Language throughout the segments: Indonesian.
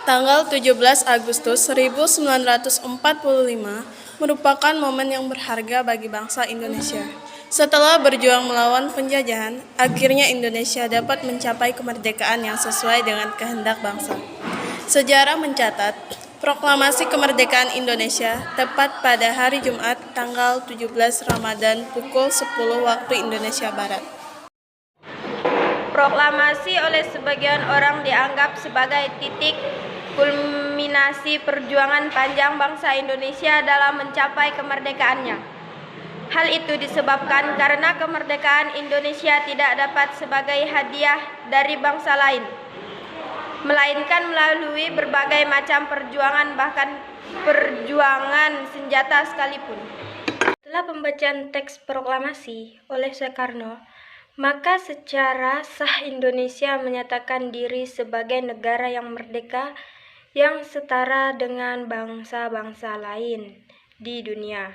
Tanggal 17 Agustus 1945 merupakan momen yang berharga bagi bangsa Indonesia. Setelah berjuang melawan penjajahan, akhirnya Indonesia dapat mencapai kemerdekaan yang sesuai dengan kehendak bangsa. Sejarah mencatat, proklamasi kemerdekaan Indonesia tepat pada hari Jumat tanggal 17 Ramadan pukul 10 waktu Indonesia Barat. Proklamasi oleh sebagian orang dianggap sebagai titik kulminasi perjuangan panjang bangsa Indonesia dalam mencapai kemerdekaannya. Hal itu disebabkan karena kemerdekaan Indonesia tidak dapat sebagai hadiah dari bangsa lain, melainkan melalui berbagai macam perjuangan, bahkan perjuangan senjata sekalipun. Setelah pembacaan teks proklamasi oleh Soekarno, maka secara sah Indonesia menyatakan diri sebagai negara yang merdeka yang setara dengan bangsa-bangsa lain di dunia.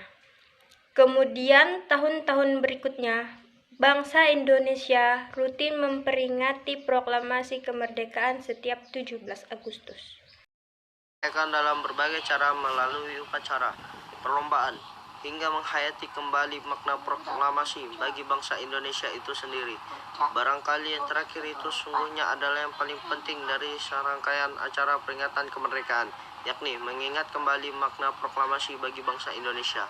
Kemudian tahun-tahun berikutnya, bangsa Indonesia rutin memperingati proklamasi kemerdekaan setiap 17 Agustus. Dalam berbagai cara melalui upacara, perlombaan, hingga menghayati kembali makna proklamasi bagi bangsa Indonesia itu sendiri. Barangkali yang terakhir itu sungguhnya adalah yang paling penting dari serangkaian acara peringatan kemerdekaan, yakni mengingat kembali makna proklamasi bagi bangsa Indonesia.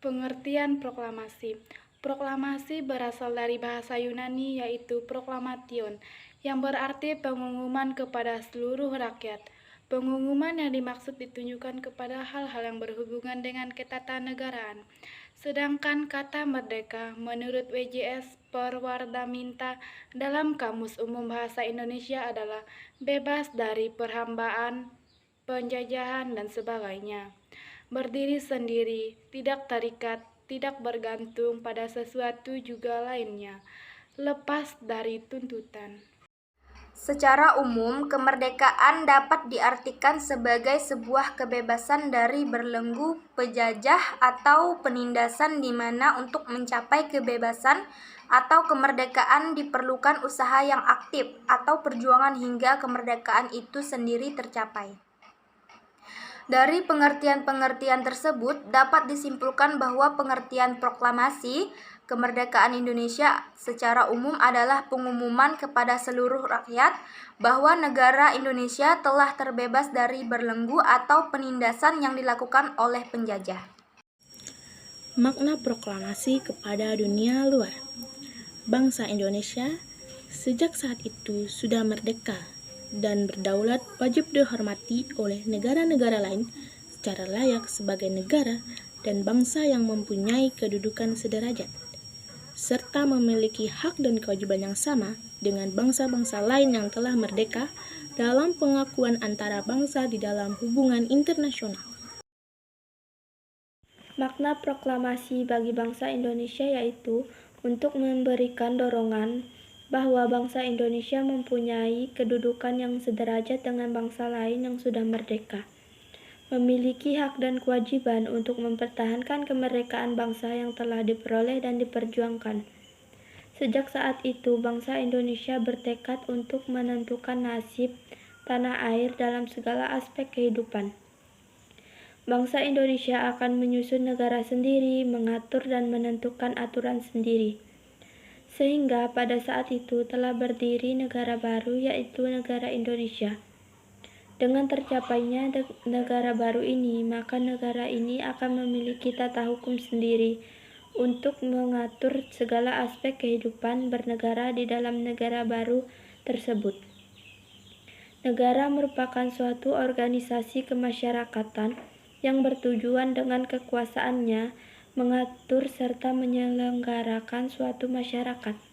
Pengertian proklamasi. Proklamasi berasal dari bahasa Yunani yaitu proklamation, yang berarti pengumuman kepada seluruh rakyat. Pengumuman yang dimaksud ditunjukkan kepada hal-hal yang berhubungan dengan ketatanegaraan. Sedangkan kata merdeka menurut WJS Perwardaminta dalam Kamus Umum Bahasa Indonesia adalah bebas dari perhambaan, penjajahan, dan sebagainya. Berdiri sendiri, tidak terikat, tidak bergantung pada sesuatu juga lainnya, lepas dari tuntutan. Secara umum, kemerdekaan dapat diartikan sebagai sebuah kebebasan dari belenggu penjajah atau penindasan, di mana untuk mencapai kebebasan atau kemerdekaan diperlukan usaha yang aktif atau perjuangan hingga kemerdekaan itu sendiri tercapai. Dari pengertian-pengertian tersebut dapat disimpulkan bahwa pengertian proklamasi kemerdekaan Indonesia secara umum adalah pengumuman kepada seluruh rakyat bahwa negara Indonesia telah terbebas dari belenggu atau penindasan yang dilakukan oleh penjajah. Makna proklamasi kepada dunia luar. Bangsa Indonesia sejak saat itu sudah merdeka dan berdaulat, wajib dihormati oleh negara-negara lain secara layak sebagai negara dan bangsa yang mempunyai kedudukan sederajat, serta memiliki hak dan kewajiban yang sama dengan bangsa-bangsa lain yang telah merdeka dalam pengakuan antara bangsa di dalam hubungan internasional. Makna proklamasi bagi bangsa Indonesia yaitu untuk memberikan dorongan bahwa bangsa Indonesia mempunyai kedudukan yang sederajat dengan bangsa lain yang sudah merdeka, memiliki hak dan kewajiban untuk mempertahankan kemerdekaan bangsa yang telah diperoleh dan diperjuangkan. Sejak saat itu, bangsa Indonesia bertekad untuk menentukan nasib tanah air dalam segala aspek kehidupan. Bangsa Indonesia akan menyusun negara sendiri, mengatur dan menentukan aturan sendiri. Sehingga pada saat itu telah berdiri negara baru, yaitu negara Indonesia. Dengan tercapainya negara baru ini, maka negara ini akan memiliki tata hukum sendiri untuk mengatur segala aspek kehidupan bernegara di dalam negara baru tersebut. Negara merupakan suatu organisasi kemasyarakatan yang bertujuan dengan kekuasaannya mengatur serta menyelenggarakan suatu masyarakat.